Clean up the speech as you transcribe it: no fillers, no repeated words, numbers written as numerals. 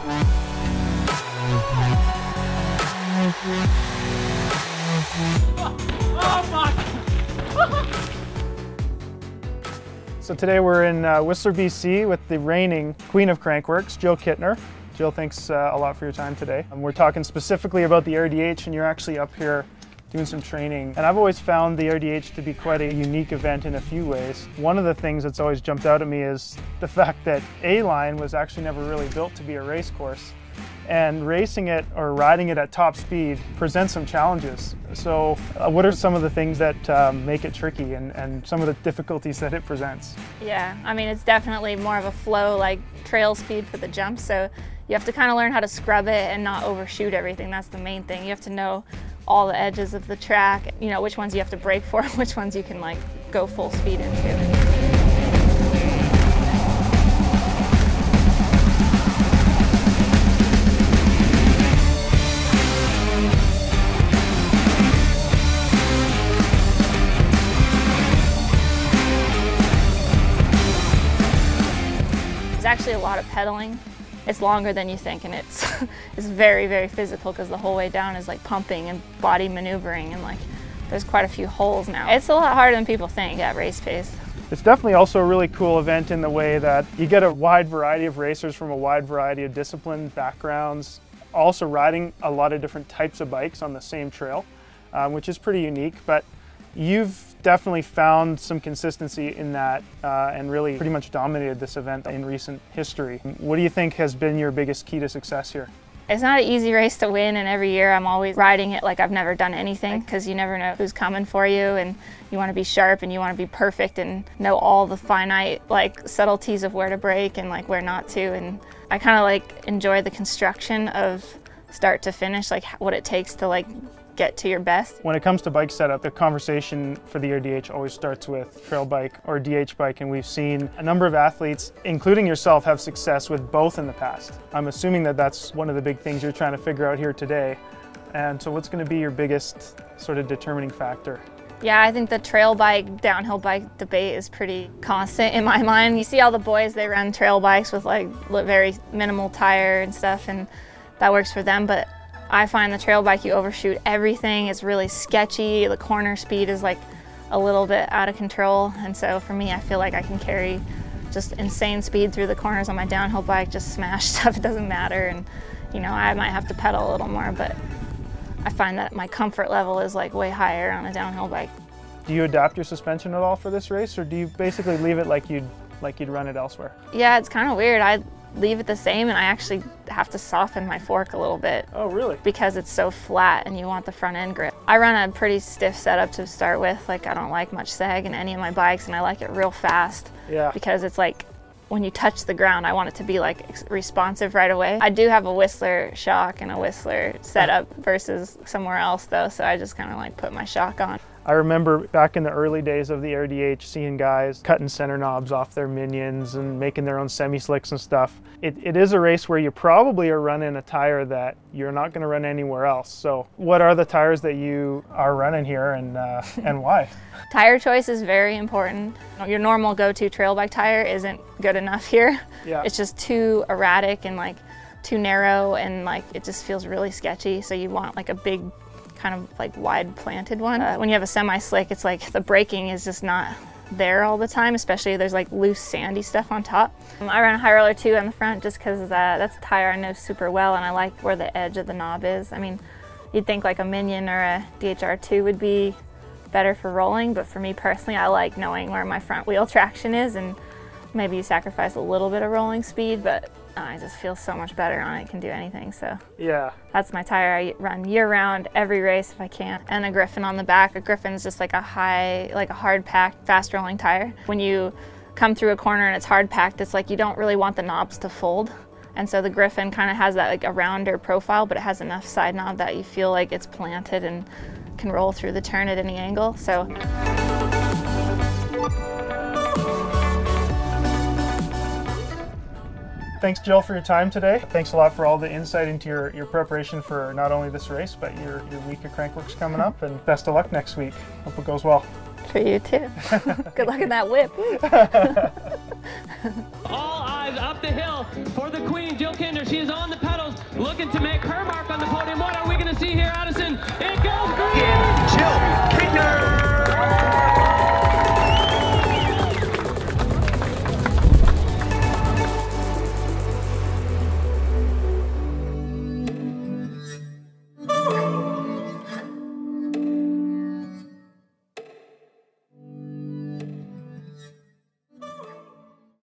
So today we're in Whistler, BC with the reigning Queen of Crankworx, Jill Kintner. Jill, thanks a lot for your time today. We're talking specifically about the RDH, and you're actually up here doing some training. And I've always found the RDH to be quite a unique event in a few ways. One of the things that's always jumped out at me is the fact that A-Line was actually never really built to be a race course. And racing it or riding it at top speed presents some challenges. So what are some of the things that make it tricky and some of the difficulties that it presents? Yeah, I mean, it's definitely more of a flow, like trail speed for the jumps. So you have to kind of learn how to scrub it and not overshoot everything. That's the main thing. You have to know all the edges of the track, you know, which ones you have to brake for, which ones you can like go full speed into. Actually a lot of pedaling. It's longer than you think, and it's very, very physical because the whole way down is like pumping and body maneuvering, and like there's quite a few holes now. It's a lot harder than people think at race pace. It's definitely also a really cool event in the way that you get a wide variety of racers from a wide variety of discipline backgrounds, also riding a lot of different types of bikes on the same trail, which is pretty unique. But you've definitely found some consistency in that and really pretty much dominated this event in recent history. What do you think has been your biggest key to success here? It's not an easy race to win, and every year I'm always riding it like I've never done anything, because you never know who's coming for you, and you want to be sharp and you want to be perfect and know all the finite like subtleties of where to brake and like where not to. And I kind of like enjoy the construction of start to finish, like what it takes to like get to your best. When it comes to bike setup, the conversation for the RDH always starts with trail bike or DH bike, and we've seen a number of athletes, including yourself, have success with both in the past. I'm assuming that that's one of the big things you're trying to figure out here today. And so what's going to be your biggest sort of determining factor? Yeah, I think the trail bike, downhill bike debate is pretty constant in my mind. You see all the boys, they run trail bikes with like very minimal tire and stuff, and that works for them. But I find the trail bike, you overshoot everything. It's really sketchy. The corner speed is like a little bit out of control. And so for me, I feel like I can carry just insane speed through the corners on my downhill bike, just smash stuff, it doesn't matter. And you know, I might have to pedal a little more, but I find that my comfort level is like way higher on a downhill bike. Do you adapt your suspension at all for this race, or do you basically leave it like you'd run it elsewhere? Yeah, it's kind of weird. I leave it the same, and I actually have to soften my fork a little bit. Oh, really? Because it's so flat and you want the front end grip. I run a pretty stiff setup to start with. Like, I don't like much sag in any of my bikes, and I like it real fast. Yeah. Because it's like when you touch the ground, I want it to be like responsive right away. I do have a Whistler shock and a Whistler setup versus somewhere else though, so I just kind of like put my shock on. I remember back in the early days of the RDH seeing guys cutting center knobs off their Minions and making their own semi-slicks and stuff. It is a race where you probably are running a tire that you're not going to run anywhere else. So what are the tires that you are running here, and why? Tire choice is very important. Your normal go-to trail bike tire isn't good enough here. Yeah. It's just too erratic and like too narrow, and like it just feels really sketchy. So you want like a big kind of like wide planted one. When you have a semi-slick, it's like the braking is just not there all the time, especially there's like loose sandy stuff on top. I run a high roller 2 on the front just because that's a tire I know super well, and I like where the edge of the knob is. I mean, you'd think like a Minion or a DHR2 would be better for rolling, but for me personally, I like knowing where my front wheel traction is, and maybe you sacrifice a little bit of rolling speed, but I just feel so much better on it, can do anything. So yeah, that's my tire I run year round, every race if I can. And a Griffin on the back. A Griffin is just like a hard packed, fast rolling tire. When you come through a corner and it's hard packed, it's like you don't really want the knobs to fold. And so the Griffin kind of has that like a rounder profile, but it has enough side knob that you feel like it's planted and can roll through the turn at any angle. So. Thanks, Jill, for your time today. Thanks a lot for all the insight into your preparation for not only this race, but your week of Crankworx coming up, and best of luck next week. Hope it goes well. For you too. Good luck in that whip. All eyes up the hill for the Queen, Jill Kintner. She is on the pedals, looking to make her